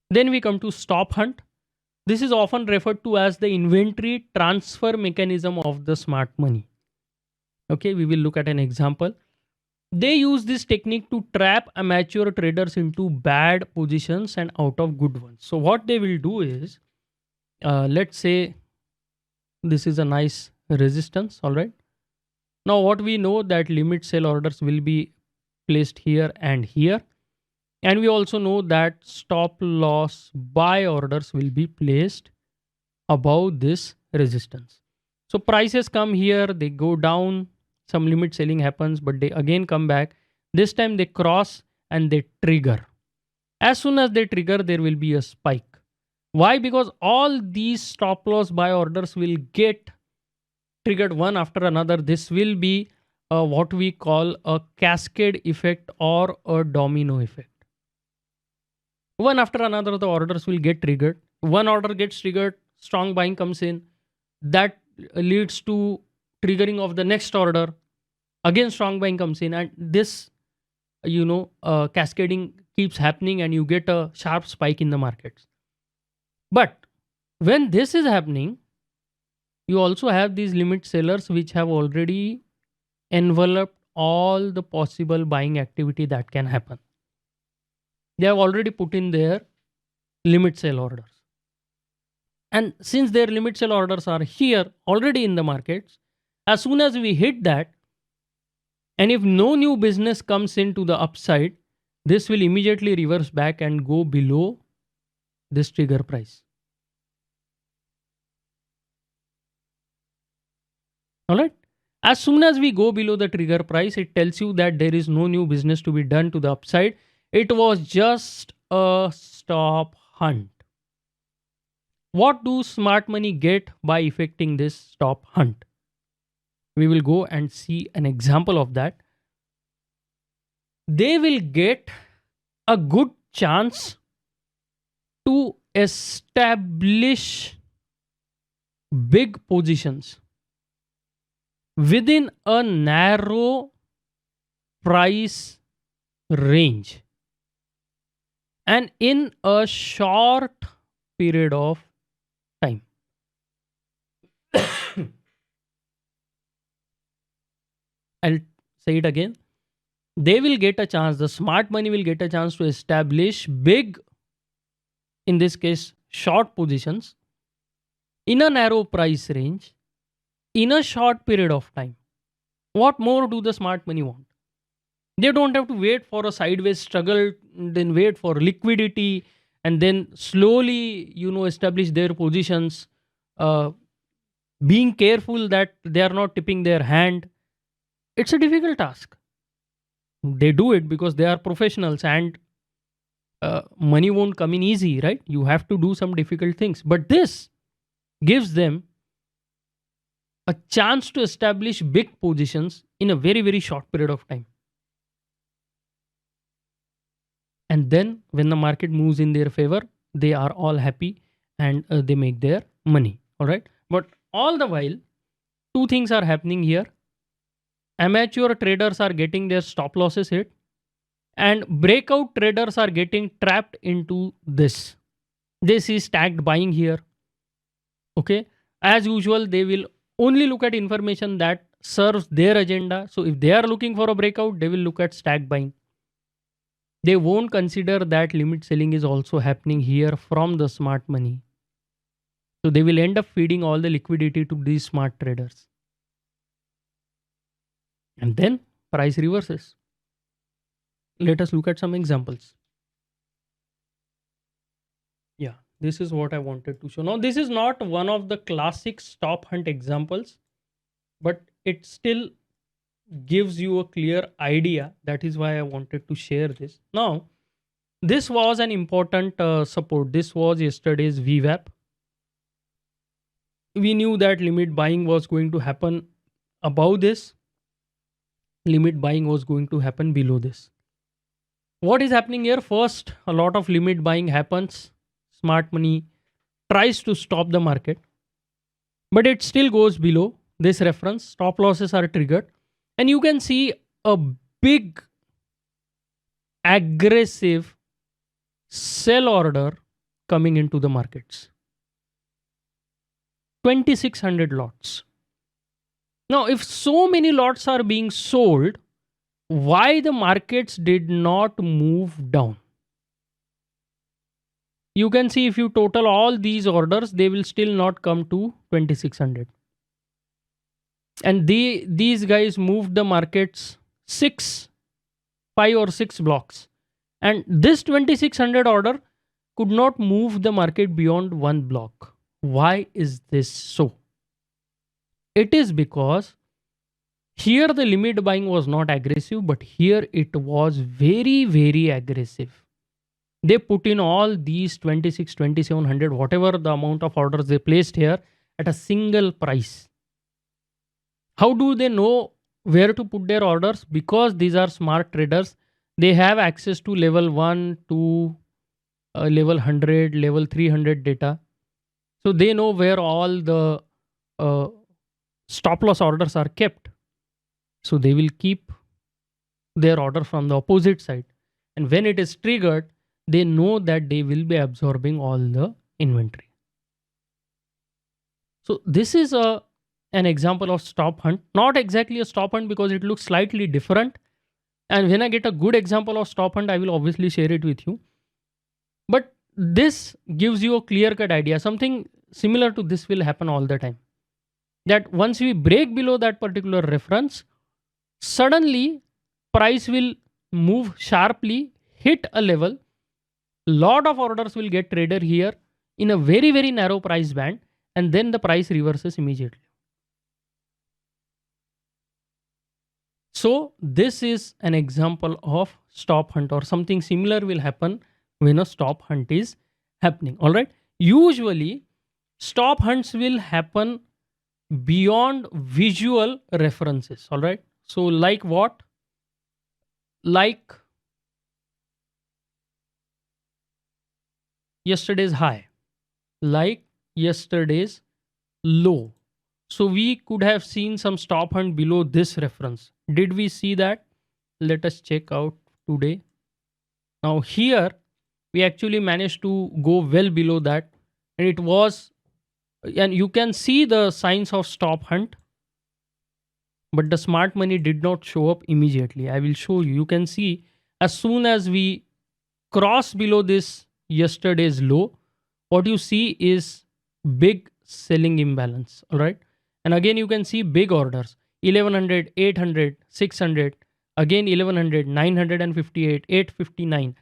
Then we come to stop hunt. This is often referred to as the inventory transfer mechanism of the smart money. Okay, we will look at an example. They use this technique to trap amateur traders into bad positions and out of good ones. So what they will do is, let's say this is a nice resistance, all right. Now what we know that limit sell orders will be placed here and here, and we also know that stop loss buy orders will be placed above this resistance. So prices come here, they go down, some limit selling happens, but they again come back. This time they cross and they trigger. As soon as they trigger, there will be a spike. Why? Because all these stop loss buy orders will get triggered one after another. This will be what we call a cascade effect or a domino effect. One after another, the orders will get triggered. One order gets triggered, strong buying comes in. That leads to triggering of the next order. Again, strong buying comes in, and this, cascading keeps happening, and you get a sharp spike in the markets. But when this is happening, you also have these limit sellers which have already enveloped all the possible buying activity that can happen. They have already put in their limit sell orders. And since their limit sell orders are here already in the markets, as soon as we hit that, and if no new business comes into the upside, this will immediately reverse back and go below this trigger price. All right. As soon as we go below the trigger price, it tells you that there is no new business to be done to the upside. It was just a stop hunt. What do smart money get by effecting this stop hunt? We will go and see an example of that. They will get a good chance to establish big positions within a narrow price range and in a short period of time. I'll say it again. They will get a chance, the smart money will get a chance to establish big, in this case, short positions in a narrow price range in a short period of time. What more do the smart money want? They don't have to wait for a sideways struggle, then wait for liquidity, and then slowly, establish their positions, being careful that they are not tipping their hand. It's a difficult task. They do it because they are professionals, and money won't come in easy, right? You have to do some difficult things. But this gives them a chance to establish big positions in a very, very short period of time. And then when the market moves in their favor, they are all happy, and they make their money. All right. But all the while, two things are happening here. Amateur traders are getting their stop losses hit, and breakout traders are getting trapped into this. They see stacked buying here. Okay. As usual, they will only look at information that serves their agenda. So if they are looking for a breakout, they will look at stacked buying. They won't consider that limit selling is also happening here from the smart money. So they will end up feeding all the liquidity to these smart traders. And then price reverses. Let us look at some examples. Yeah, this is what I wanted to show. Now, this is not one of the classic stop hunt examples, but it still gives you a clear idea. That is why I wanted to share this. Now, this was an important support. This was yesterday's VWAP. We knew that limit buying was going to happen above this. Limit buying was going to happen below this. What is happening here? First, a lot of limit buying happens. Smart money tries to stop the market, but it still goes below this reference. Stop losses are triggered, and you can see a big aggressive sell order coming into the markets. 2600 lots. Now, if so many lots are being sold, why the markets did not move down? You can see if you total all these orders, they will still not come to 2600. And these guys moved the markets 5 or 6 blocks. And this 2600 order could not move the market beyond one block. Why is this so? It is because here the limit buying was not aggressive, but here it was very, very aggressive. They put in all these 26, 2700, whatever the amount of orders they placed here at a single price. How do they know where to put their orders? Because these are smart traders. They have access to level 1 to level 100, level 300 data. So they know where all the stop loss orders are kept. So they will keep their order from the opposite side. And when it is triggered, they know that they will be absorbing all the inventory. So this is an example of stop hunt. Not exactly a stop hunt because it looks slightly different. And when I get a good example of stop hunt, I will obviously share it with you. But this gives you a clear-cut idea. Something similar to this will happen all the time. That once we break below that particular reference, suddenly price will move sharply, hit a level. Lot of orders will get traded here in a very, very narrow price band, and then the price reverses immediately. So this is an example of stop hunt, or something similar will happen when a stop hunt is happening. All right. Usually stop hunts will happen beyond visual references. All right. So like what? Like yesterday's high, like yesterday's low. So we could have seen some stop hunt below this reference. Did we see that? Let us check out today. Now here we actually managed to go well below that, and it was, and you can see the signs of stop hunt, but the smart money did not show up immediately. I will show you. You can see as soon as we cross below this yesterday's low, what you see is big selling imbalance. All right. And again, you can see big orders 1100, 800, 600, again 1100, 958, 859.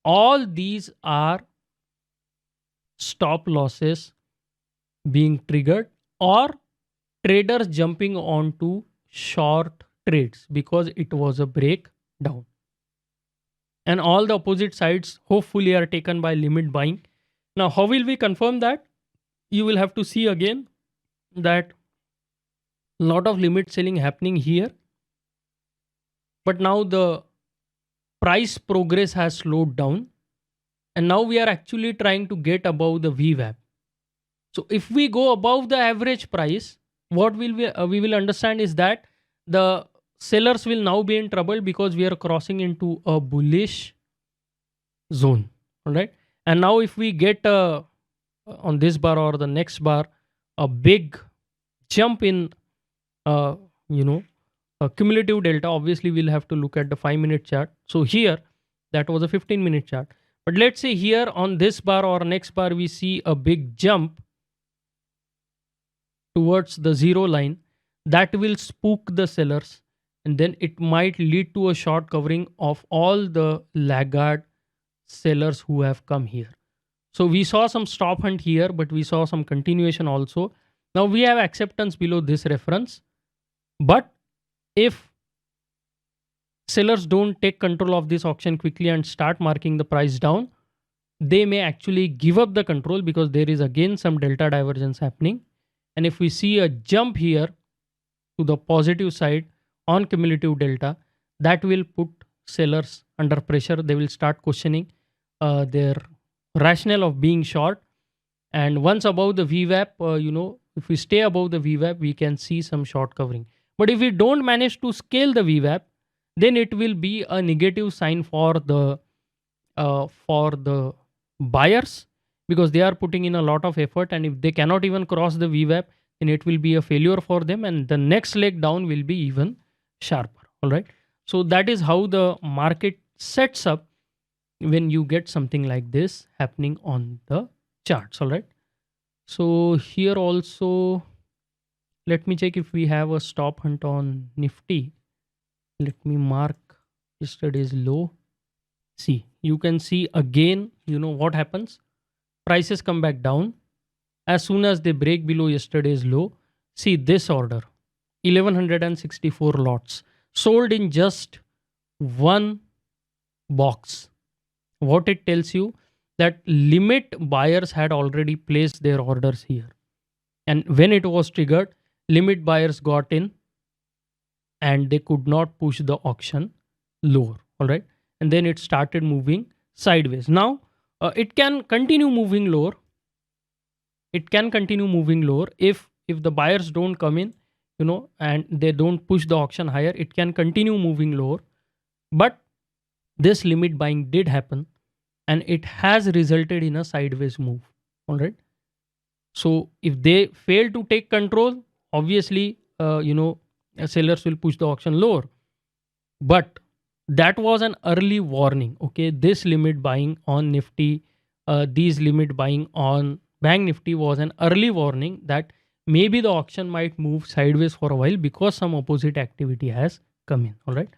All these are stop losses being triggered, or traders jumping onto short trades because it was a breakdown. And all the opposite sides hopefully are taken by limit buying. Now, how will we confirm that? You will have to see again that a lot of limit selling happening here. But now the price progress has slowed down. And now we are actually trying to get above the VWAP. So if we go above the average price, what will we will understand is that the sellers will now be in trouble because we are crossing into a bullish zone. All right. And now if we get on this bar or the next bar a big jump in a cumulative delta, obviously we'll have to look at the 5-minute chart. So here that was a 15-minute chart, but let's say here on this bar or next bar we see a big jump towards the zero line, that will spook the sellers, and then it might lead to a short covering of all the laggard sellers who have come here. So we saw some stop hunt here, but we saw some continuation also. Now we have acceptance below this reference, but if sellers don't take control of this auction quickly and start marking the price down, they may actually give up the control because there is again some delta divergence happening. And if we see a jump here to the positive side on cumulative delta, that will put sellers under pressure. They will start questioning their rationale of being short. And once above the VWAP, if we stay above the VWAP, we can see some short covering. But if we don't manage to scale the VWAP, then it will be a negative sign for the buyers, because they are putting in a lot of effort, and if they cannot even cross the VWAP, then it will be a failure for them, and the next leg down will be even sharper. All right. So that is how the market sets up when you get something like this happening on the charts. All right. So here also, let me check if we have a stop hunt on Nifty. Let me mark yesterday's low. See, you can see again, what happens. Prices come back down. As soon as they break below yesterday's low, see this order, 1164 lots sold in just one box. What it tells you, that limit buyers had already placed their orders here. And when it was triggered, limit buyers got in and they could not push the auction lower. All right. And then it started moving sideways. Now, it can continue moving lower. It can continue moving lower if the buyers don't come in, and they don't push the auction higher. It can continue moving lower, but this limit buying did happen, and it has resulted in a sideways move. All right. So if they fail to take control, obviously, sellers will push the auction lower. But that was an early warning. Okay, this limit buying on Nifty, these limit buying on Bank Nifty was an early warning that maybe the auction might move sideways for a while because some opposite activity has come in. All right.